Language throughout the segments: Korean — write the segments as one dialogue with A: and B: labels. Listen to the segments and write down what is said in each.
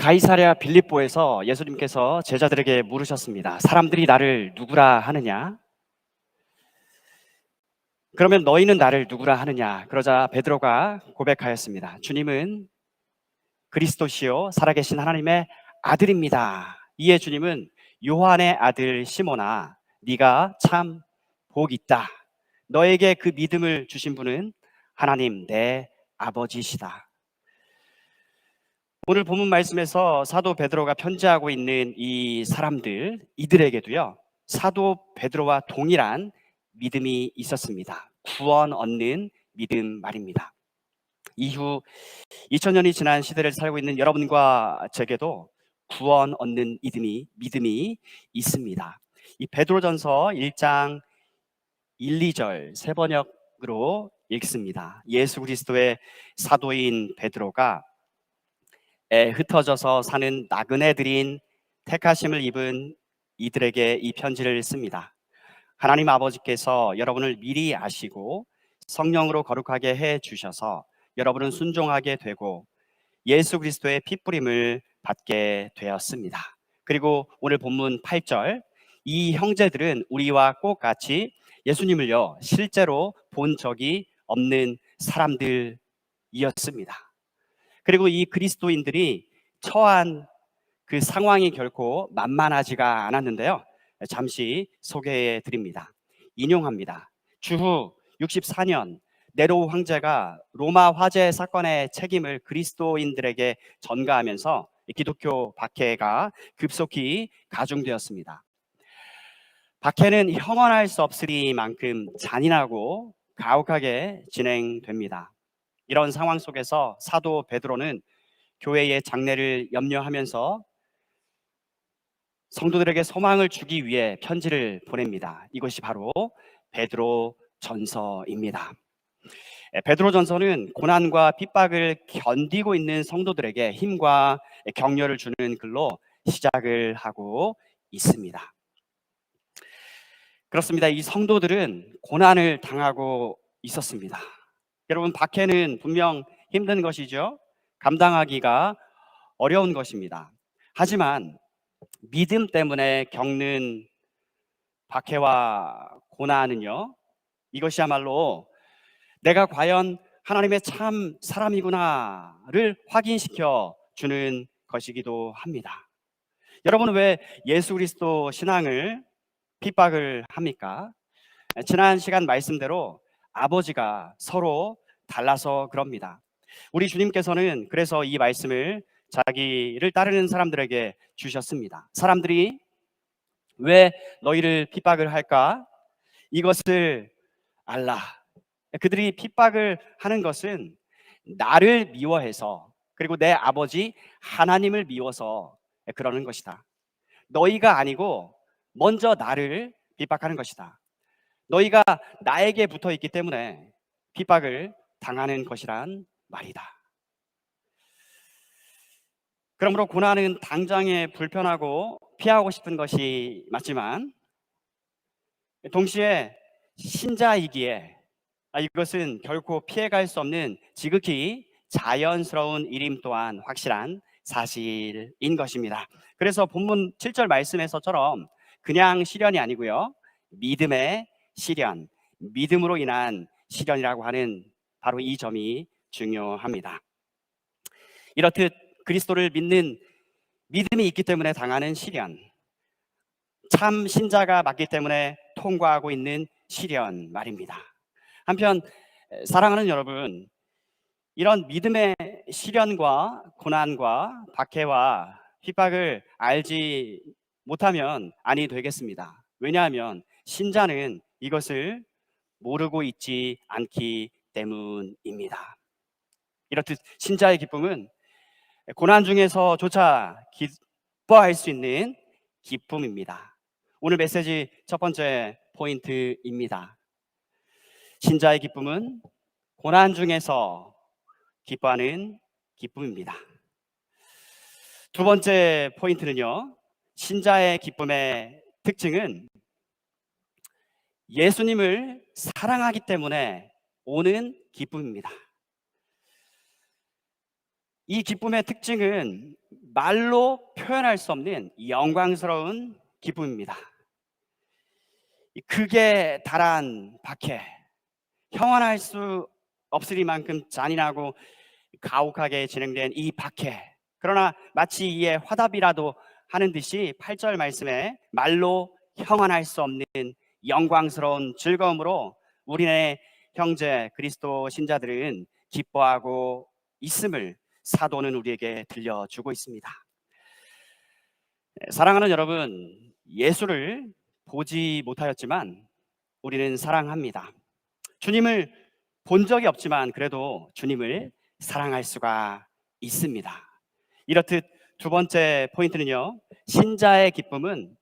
A: 가이사랴 빌립보에서 예수님께서 제자들에게 물으셨습니다. 사람들이 나를 누구라 하느냐? 그러면 너희는 나를 누구라 하느냐? 그러자 베드로가 고백하였습니다. 주님은 그리스도시요 살아계신 하나님의 아들입니다. 이에 주님은 요한의 아들 시몬아, 네가 참 복 있다. 너에게 그 믿음을 주신 분은 하나님 내 아버지시다. 오늘 본문 말씀에서 사도 베드로가 편지하고 있는 이 사람들, 이들에게도요, 사도 베드로와 동일한 믿음이 있었습니다. 구원 얻는 믿음 말입니다. 이후 2000년이 지난 시대를 살고 있는 여러분과 제게도 구원 얻는 믿음이 있습니다. 이 베드로전서 1장 1, 2절 세 번역으로 읽습니다. 예수 그리스도의 사도인 베드로가 흩어져서 사는 나그네들인 택하심을 입은 이들에게 이 편지를 씁니다. 하나님 아버지께서 여러분을 미리 아시고 성령으로 거룩하게 해 주셔서 여러분은 순종하게 되고 예수 그리스도의 핏부림을 받게 되었습니다. 그리고 오늘 본문 8절, 이 형제들은 우리와 꼭 같이 예수님을요 실제로 본 적이 없는 사람들이었습니다. 그리고 이 그리스도인들이 처한 그 상황이 결코 만만하지가 않았는데요, 잠시 소개해 드립니다. 인용합니다. 주후 64년 네로 황제가 로마 화재 사건의 책임을 그리스도인들에게 전가하면서 기독교 박해가 급속히 가중되었습니다. 박해는 형언할 수 없으리만큼 잔인하고 가혹하게 진행됩니다. 이런 상황 속에서 사도 베드로는 교회의 장래를 염려하면서 성도들에게 소망을 주기 위해 편지를 보냅니다. 이것이 바로 베드로 전서입니다. 베드로 전서는 고난과 핍박을 견디고 있는 성도들에게 힘과 격려를 주는 글로 시작을 하고 있습니다. 그렇습니다. 이 성도들은 고난을 당하고 있었습니다. 여러분, 박해는 분명 힘든 것이죠. 감당하기가 어려운 것입니다. 하지만 믿음 때문에 겪는 박해와 고난은요, 이것이야말로 내가 과연 하나님의 참 사람이구나를 확인시켜 주는 것이기도 합니다. 여러분은 왜 예수 그리스도 신앙을 핍박을 합니까? 지난 시간 말씀대로 아버지가 서로 달라서 그럽니다. 우리 주님께서는 그래서 이 말씀을 자기를 따르는 사람들에게 주셨습니다. 사람들이 왜 너희를 핍박을 할까? 이것을 알라. 그들이 핍박을 하는 것은 나를 미워해서, 그리고 내 아버지 하나님을 미워서 그러는 것이다. 너희가 아니고 먼저 나를 핍박하는 것이다. 너희가 나에게 붙어 있기 때문에 핍박을 당하는 것이란 말이다. 그러므로 고난은 당장에 불편하고 피하고 싶은 것이 맞지만 동시에 신자이기에 이것은 결코 피해갈 수 없는 지극히 자연스러운 일임 또한 확실한 사실인 것입니다. 그래서 본문 7절 말씀에서처럼 그냥 시련이 아니고요, 믿음의 시련, 믿음으로 인한 시련이라고 하는 바로 이 점이 중요합니다. 이렇듯 그리스도를 믿는 믿음이 있기 때문에 당하는 시련, 참 신자가 맞기 때문에 통과하고 있는 시련 말입니다. 한편 사랑하는 여러분, 이런 믿음의 시련과 고난과 박해와 핍박을 알지 못하면 아니 되겠습니다. 왜냐하면 신자는 이것을 모르고 있지 않기 때문입니다. 이렇듯 신자의 기쁨은 고난 중에서조차 기뻐할 수 있는 기쁨입니다. 오늘 메시지 첫 번째 포인트입니다. 신자의 기쁨은 고난 중에서 기뻐하는 기쁨입니다. 두 번째 포인트는요, 신자의 기쁨의 특징은 예수님을 사랑하기 때문에 오는 기쁨입니다. 이 기쁨의 특징은 말로 표현할 수 없는 영광스러운 기쁨입니다. 극에 달한 박해, 형언할 수 없으리만큼 잔인하고 가혹하게 진행된 이 박해, 그러나 마치 이에 화답이라도 하는 듯이 8절 말씀에 말로 형언할 수 없는 영광스러운 즐거움으로 우리네 형제 그리스도 신자들은 기뻐하고 있음을 사도는 우리에게 들려주고 있습니다. 사랑하는 여러분, 예수를 보지 못하였지만 우리는 사랑합니다. 주님을 본 적이 없지만 그래도 주님을 사랑할 수가 있습니다. 이렇듯 두 번째 포인트는요, 신자의 기쁨은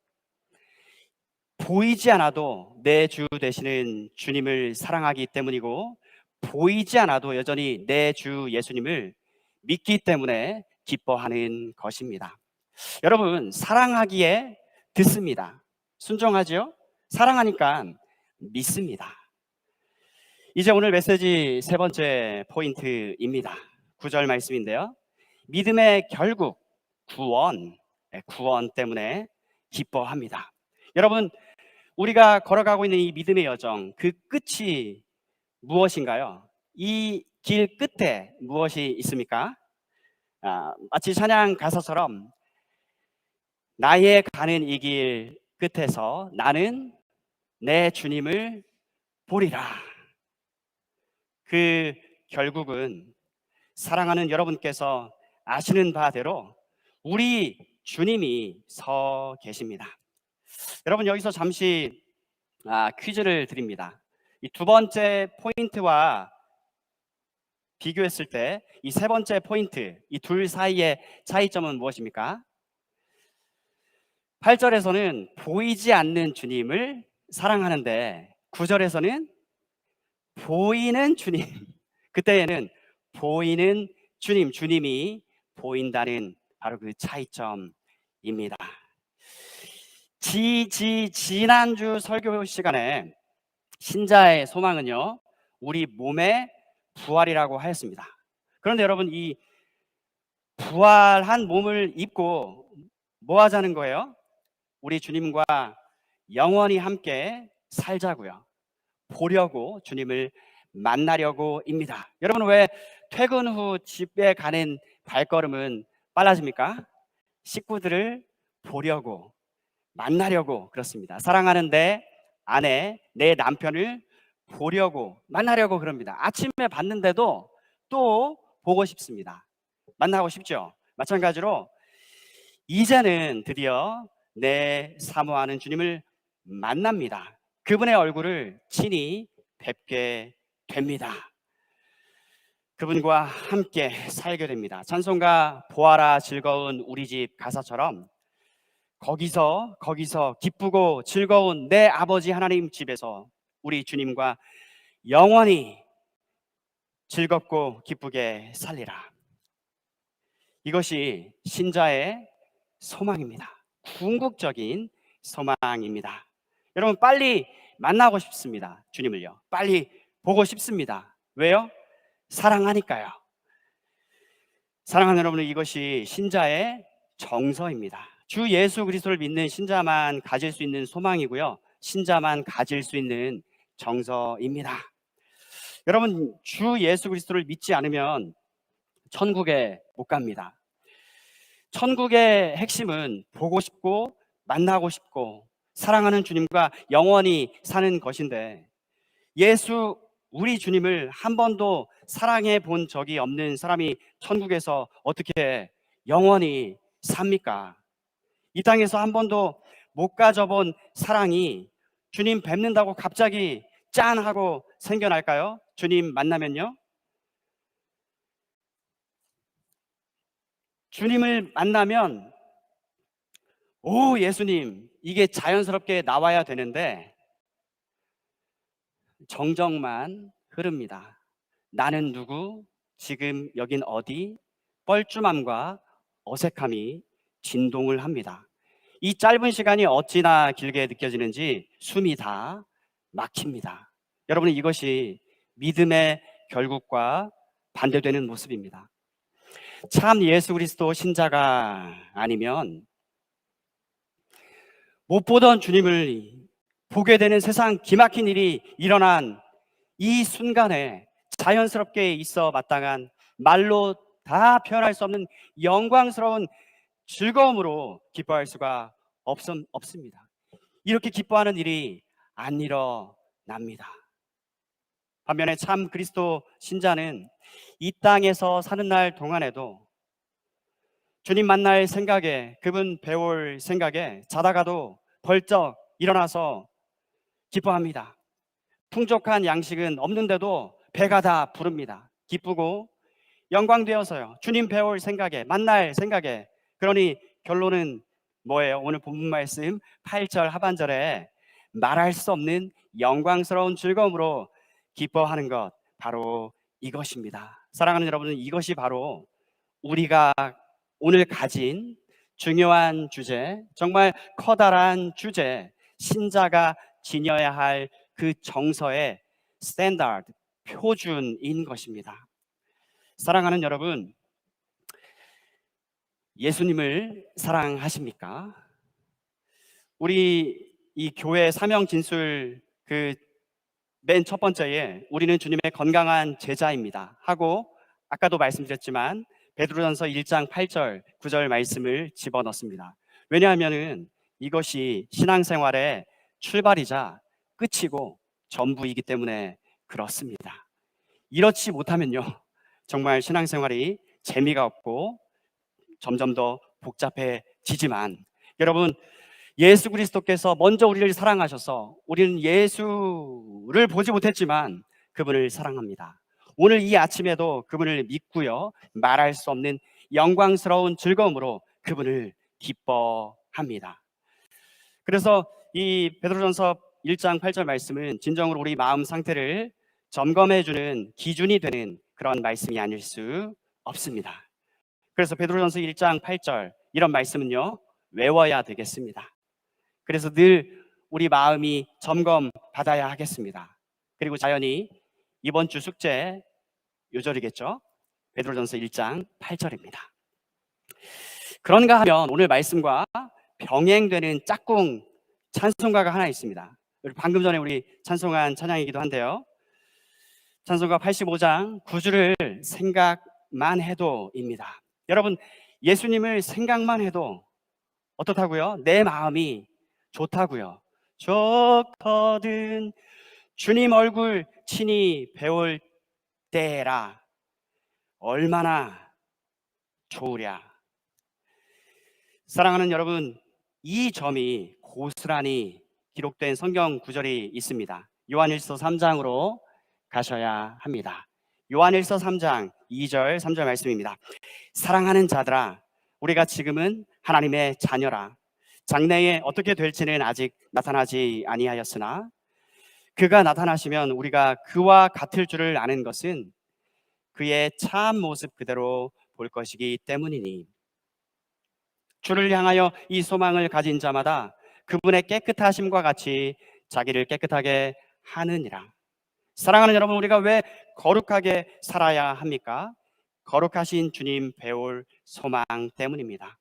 A: 보이지 않아도 내 주 되시는 주님을 사랑하기 때문이고, 보이지 않아도 여전히 내 주 예수님을 믿기 때문에 기뻐하는 것입니다. 여러분, 사랑하기에 듣습니다. 순종하죠? 사랑하니까 믿습니다. 이제 오늘 메시지 세 번째 포인트입니다. 9절 말씀인데요, 믿음의 결국 구원 때문에 기뻐합니다. 여러분, 우리가 걸어가고 있는 이 믿음의 여정, 그 끝이 무엇인가요? 이 길 끝에 무엇이 있습니까? 마치 찬양 가사처럼 나의 가는 이 길 끝에서 나는 내 주님을 보리라. 그 결국은 사랑하는 여러분께서 아시는 바대로 우리 주님이 서 계십니다. 여러분, 여기서 잠시 퀴즈를 드립니다. 이 두 번째 포인트와 비교했을 때 이 세 번째 포인트, 이 둘 사이의 차이점은 무엇입니까? 8절에서는 보이지 않는 주님을 사랑하는데 9절에서는 보이는 주님, 그때에는 보이는 주님, 주님이 보인다는 바로 그 차이점입니다. 지난주 설교 시간에 신자의 소망은요, 우리 몸의 부활이라고 하였습니다. 그런데 여러분, 이 부활한 몸을 입고 뭐 하자는 거예요? 우리 주님과 영원히 함께 살자고요. 보려고, 주님을 만나려고입니다. 여러분, 왜 퇴근 후 집에 가는 발걸음은 빨라집니까? 식구들을 보려고, 만나려고 그렇습니다. 사랑하는 내 아내, 내 남편을 보려고, 만나려고 그럽니다. 아침에 봤는데도 또 보고 싶습니다. 만나고 싶죠? 마찬가지로 이제는 드디어 내 사모하는 주님을 만납니다. 그분의 얼굴을 친히 뵙게 됩니다. 그분과 함께 살게 됩니다. 찬송가 보아라 즐거운 우리 집 가사처럼 거기서 기쁘고 즐거운 내 아버지 하나님 집에서 우리 주님과 영원히 즐겁고 기쁘게 살리라. 이것이 신자의 소망입니다. 궁극적인 소망입니다. 여러분, 빨리 만나고 싶습니다. 주님을요. 빨리 보고 싶습니다. 왜요? 사랑하니까요. 사랑하는 여러분, 이것이 신자의 정서입니다. 주 예수 그리스도를 믿는 신자만 가질 수 있는 소망이고요, 신자만 가질 수 있는 정서입니다. 여러분, 주 예수 그리스도를 믿지 않으면 천국에 못 갑니다. 천국의 핵심은 보고 싶고 만나고 싶고 사랑하는 주님과 영원히 사는 것인데, 예수 우리 주님을 한 번도 사랑해 본 적이 없는 사람이 천국에서 어떻게 영원히 삽니까? 이 땅에서 한 번도 못 가져본 사랑이 주님 뵙는다고 갑자기 짠 하고 생겨날까요? 주님 만나면요? 주님을 만나면 오 예수님, 이게 자연스럽게 나와야 되는데 정적만 흐릅니다. 나는 누구? 지금 여긴 어디? 뻘쭘함과 어색함이 진동을 합니다. 이 짧은 시간이 어찌나 길게 느껴지는지 숨이 다 막힙니다. 여러분, 이것이 믿음의 결국과 반대되는 모습입니다. 참 예수 그리스도 신자가 아니면 못 보던 주님을 보게 되는 세상 기막힌 일이 일어난 이 순간에 자연스럽게 있어 마땅한 말로 다 표현할 수 없는 영광스러운 즐거움으로 기뻐할 수가 없습니다. 이렇게 기뻐하는 일이 안 일어납니다. 반면에 참 그리스도 신자는 이 땅에서 사는 날 동안에도 주님 만날 생각에, 그분 배울 생각에 자다가도 벌쩍 일어나서 기뻐합니다. 풍족한 양식은 없는데도 배가 다 부릅니다. 기쁘고 영광되어서요. 주님 배울 생각에, 만날 생각에. 그러니 결론은 뭐예요? 오늘 본문 말씀 8절 하반절에 말할 수 없는 영광스러운 즐거움으로 기뻐하는 것, 바로 이것입니다. 사랑하는 여러분, 이것이 바로 우리가 오늘 가진 중요한 주제, 정말 커다란 주제, 신자가 지녀야 할 그 정서의 스탠다드, 표준인 것입니다. 사랑하는 여러분, 예수님을 사랑하십니까? 우리 이 교회 사명 진술 그 맨 첫 번째에 우리는 주님의 건강한 제자입니다 하고, 아까도 말씀드렸지만 베드로전서 1장 8절 9절 말씀을 집어넣습니다. 왜냐하면은 이것이 신앙생활의 출발이자 끝이고 전부이기 때문에 그렇습니다. 이렇지 못하면요, 정말 신앙생활이 재미가 없고 점점 더 복잡해지지만, 여러분, 예수 그리스도께서 먼저 우리를 사랑하셔서 우리는 예수를 보지 못했지만 그분을 사랑합니다. 오늘 이 아침에도 그분을 믿고요, 말할 수 없는 영광스러운 즐거움으로 그분을 기뻐합니다. 그래서 이 베드로전서 1장 8절 말씀은 진정으로 우리 마음 상태를 점검해주는 기준이 되는 그런 말씀이 아닐 수 없습니다. 그래서 베드로전서 1장 8절 이런 말씀은요, 외워야 되겠습니다. 그래서 늘 우리 마음이 점검 받아야 하겠습니다. 그리고 자연히 이번 주 숙제 요절이겠죠. 베드로전서 1장 8절입니다. 그런가 하면 오늘 말씀과 병행되는 짝꿍 찬송가가 하나 있습니다. 방금 전에 우리 찬송한 찬양이기도 한데요, 찬송가 85장 9절을 생각만 해도입니다. 여러분, 예수님을 생각만 해도 어떻다고요? 내 마음이 좋다고요. 좋거든 주님 얼굴 친히 배울 때라 얼마나 좋으랴. 사랑하는 여러분, 이 점이 고스란히 기록된 성경 구절이 있습니다. 요한일서 3장으로 가셔야 합니다. 요한일서 3장 2절 3절 말씀입니다. 사랑하는 자들아, 우리가 지금은 하나님의 자녀라. 장래에 어떻게 될지는 아직 나타나지 아니하였으나 그가 나타나시면 우리가 그와 같을 줄을 아는 것은 그의 참 모습 그대로 볼 것이기 때문이니, 주를 향하여 이 소망을 가진 자마다 그분의 깨끗하심과 같이 자기를 깨끗하게 하느니라. 사랑하는 여러분, 우리가 왜 거룩하게 살아야 합니까? 거룩하신 주님 배울 소망 때문입니다.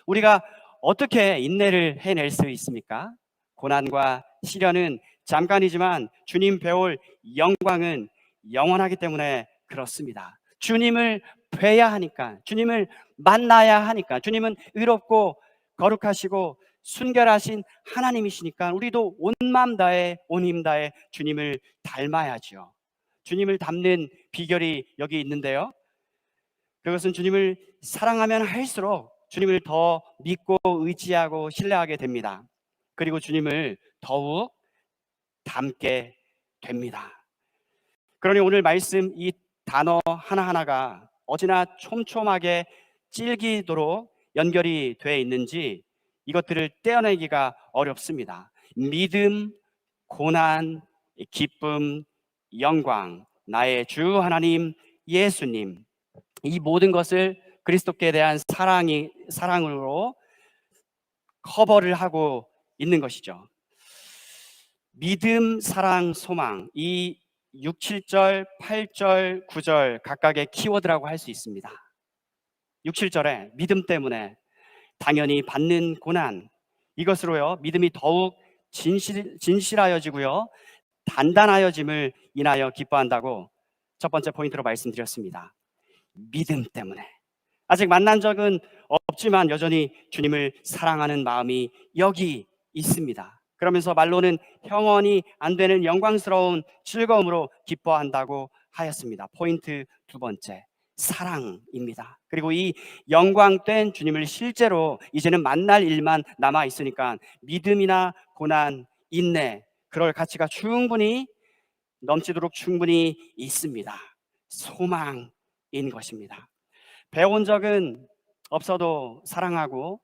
A: 우리가 어떻게 인내를 해낼 수 있습니까? 고난과 시련은 잠깐이지만 주님 배울 영광은 영원하기 때문에 그렇습니다. 주님을 뵈야 하니까, 주님을 만나야 하니까, 주님은 의롭고 거룩하시고 순결하신 하나님이시니까 우리도 온 마음 다해 온 힘 다해 주님을 닮아야죠. 주님을 닮는 비결이 여기 있는데요, 그것은 주님을 사랑하면 할수록 주님을 더 믿고 의지하고 신뢰하게 됩니다. 그리고 주님을 더욱 닮게 됩니다. 그러니 오늘 말씀 이 단어 하나하나가 어찌나 촘촘하게 찔기도록 연결이 되어 있는지 이것들을 떼어내기가 어렵습니다. 믿음, 고난, 기쁨, 영광, 나의 주 하나님 예수님, 이 모든 것을 그리스도께 대한 사랑으로 커버를 하고 있는 것이죠. 믿음, 사랑, 소망, 이 6, 7절, 8절, 9절 각각의 키워드라고 할 수 있습니다. 6, 7절에 믿음 때문에 당연히 받는 고난, 이것으로요 믿음이 더욱 진실하여지고요 단단하여짐을 인하여 기뻐한다고 첫 번째 포인트로 말씀드렸습니다. 믿음 때문에. 아직 만난 적은 없지만 여전히 주님을 사랑하는 마음이 여기 있습니다. 그러면서 말로는 형언이 안 되는 영광스러운 즐거움으로 기뻐한다고 하였습니다. 포인트 두 번째, 사랑입니다. 그리고 이 영광된 주님을 실제로 이제는 만날 일만 남아 있으니까 믿음이나 고난, 인내, 그럴 가치가 충분히 넘치도록 충분히 있습니다. 소망인 것입니다. 배운 적은 없어도 사랑하고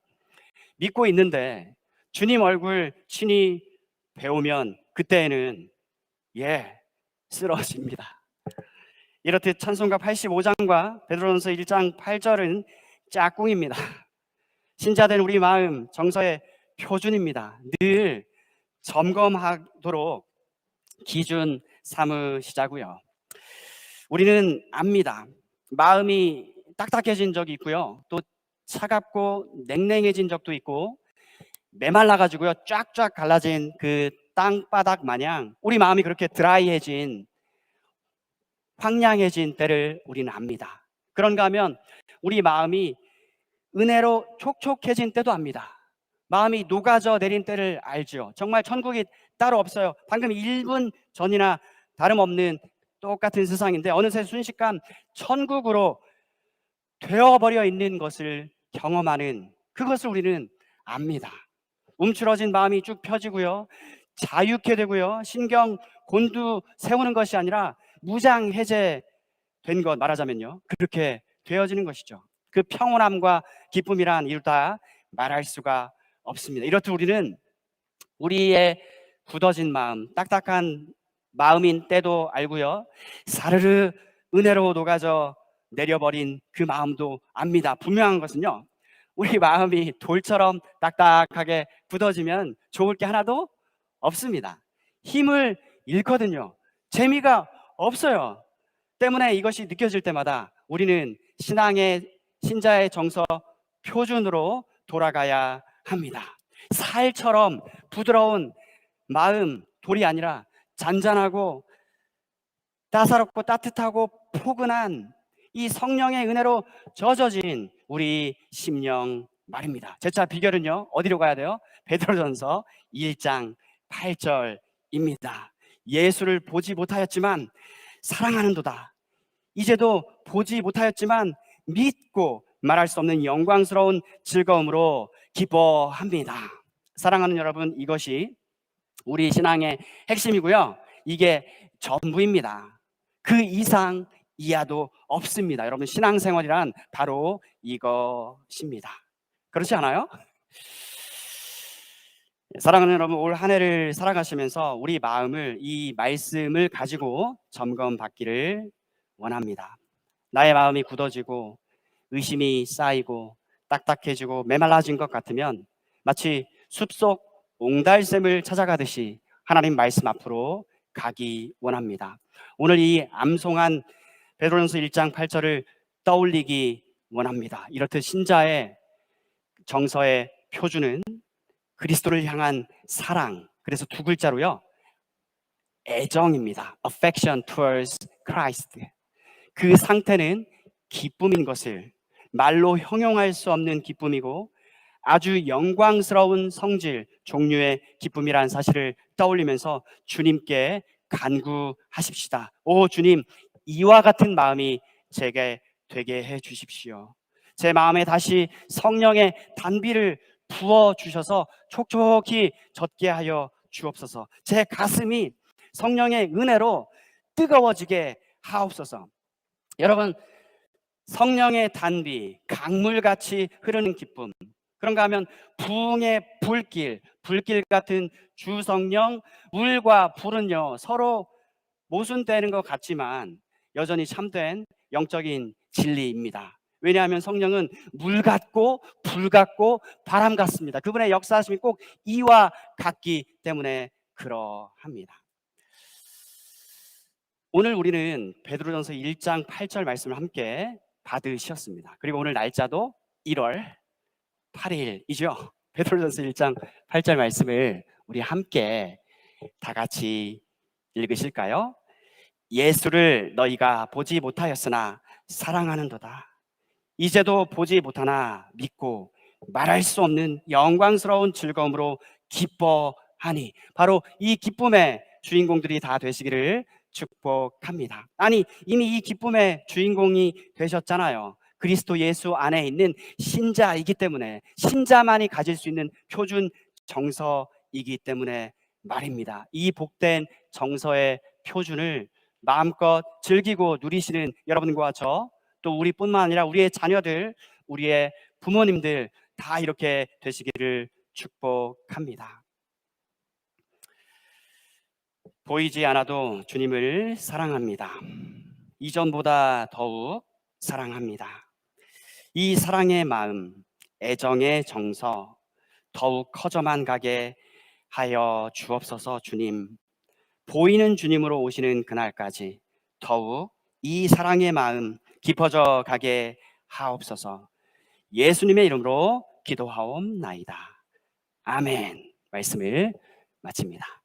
A: 믿고 있는데 주님 얼굴 친히 배우면 그때는 쓰러집니다. 이렇듯 찬송가 85장과 베드로전서 1장 8절은 짝꿍입니다. 신자된 우리 마음 정서의 표준입니다. 늘 점검하도록 기준 삼으시자고요. 우리는 압니다. 마음이 딱딱해진 적이 있고요. 또 차갑고 냉랭해진 적도 있고 메말라가지고요 쫙쫙 갈라진 그 땅바닥 마냥 우리 마음이 그렇게 드라이해진, 황량해진 때를 우리는 압니다. 그런가 하면 우리 마음이 은혜로 촉촉해진 때도 압니다. 마음이 녹아져 내린 때를 알죠. 정말 천국이 따로 없어요. 방금 1분 전이나 다름없는 똑같은 세상인데 어느새 순식간 천국으로 되어버려 있는 것을 경험하는, 그것을 우리는 압니다. 움츠러진 마음이 쭉 펴지고요 자유케 되고요 신경 곤두 세우는 것이 아니라 무장 해제된 것, 말하자면요 그렇게 되어지는 것이죠. 그 평온함과 기쁨이란 이루다 말할 수가 없습니다. 이렇듯 우리는 우리의 굳어진 마음, 딱딱한 마음인 때도 알고요 사르르 은혜로 녹아져 내려버린 그 마음도 압니다. 분명한 것은요 우리 마음이 돌처럼 딱딱하게 굳어지면 좋을 게 하나도 없습니다. 힘을 잃거든요. 재미가 없어요. 때문에 이것이 느껴질 때마다 우리는 신자의 정서 표준으로 돌아가야 합니다. 살처럼 부드러운 마음, 돌이 아니라 잔잔하고 따사롭고 따뜻하고 포근한 이 성령의 은혜로 젖어진 우리 심령 말입니다. 제차 비결은요 어디로 가야 돼요? 베드로전서 1장 8절입니다. 예수를 보지 못하였지만 사랑하는도다. 이제도 보지 못하였지만 믿고 말할 수 없는 영광스러운 즐거움으로 기뻐합니다. 사랑하는 여러분, 이것이 우리 신앙의 핵심이고요 이게 전부입니다. 그 이상 이하도 없습니다. 여러분, 신앙생활이란 바로 이것입니다. 그렇지 않아요? 사랑하는 여러분, 올 한 해를 살아가시면서 우리 마음을 이 말씀을 가지고 점검받기를 원합니다. 나의 마음이 굳어지고 의심이 쌓이고 딱딱해지고 메말라진 것 같으면 마치 숲속 옹달샘을 찾아가듯이 하나님 말씀 앞으로 가기 원합니다. 오늘 이 암송한 베드로전서 1장 8절을 떠올리기 원합니다. 이렇듯 신자의 정서의 표준은 그리스도를 향한 사랑, 그래서 두 글자로요 애정입니다. Affection towards Christ. 그 상태는 기쁨인 것을, 말로 형용할 수 없는 기쁨이고 아주 영광스러운 성질, 종류의 기쁨이라는 사실을 떠올리면서 주님께 간구하십시다. 오 주님, 이와 같은 마음이 제게 되게 해 주십시오. 제 마음에 다시 성령의 단비를 부어주셔서 촉촉히 젖게 하여 주옵소서. 제 가슴이 성령의 은혜로 뜨거워지게 하옵소서. 여러분, 성령의 단비, 강물같이 흐르는 기쁨, 그런가 하면 부흥의 불길 같은 주 성령, 물과 불은요 서로 모순되는 것 같지만 여전히 참된 영적인 진리입니다. 왜냐하면 성령은 물 같고 불 같고 바람 같습니다. 그분의 역사하심이 꼭 이와 같기 때문에 그러합니다. 오늘 우리는 베드로전서 1장 8절 말씀을 함께 받으셨습니다. 그리고 오늘 날짜도 1월 8일이죠. 베드로전서 1장 8절 말씀을 우리 함께 다 같이 읽으실까요? 예수를 너희가 보지 못하였으나 사랑하는도다. 이제도 보지 못하나 믿고 말할 수 없는 영광스러운 즐거움으로 기뻐하니, 바로 이 기쁨의 주인공들이 다 되시기를 축복합니다. 아니, 이미 이 기쁨의 주인공이 되셨잖아요. 그리스도 예수 안에 있는 신자이기 때문에, 신자만이 가질 수 있는 표준 정서이기 때문에 말입니다. 이 복된 정서의 표준을 마음껏 즐기고 누리시는 여러분과 저, 또 우리뿐만 아니라 우리의 자녀들, 우리의 부모님들 다 이렇게 되시기를 축복합니다. 보이지 않아도 주님을 사랑합니다. 이전보다 더욱 사랑합니다. 이 사랑의 마음, 애정의 정서 더욱 커져만 가게 하여 주옵소서. 주님, 보이는 주님으로 오시는 그날까지 더욱 이 사랑의 마음 깊어져 가게 하옵소서. 예수님의 이름으로 기도하옵나이다. 아멘. 말씀을 마칩니다.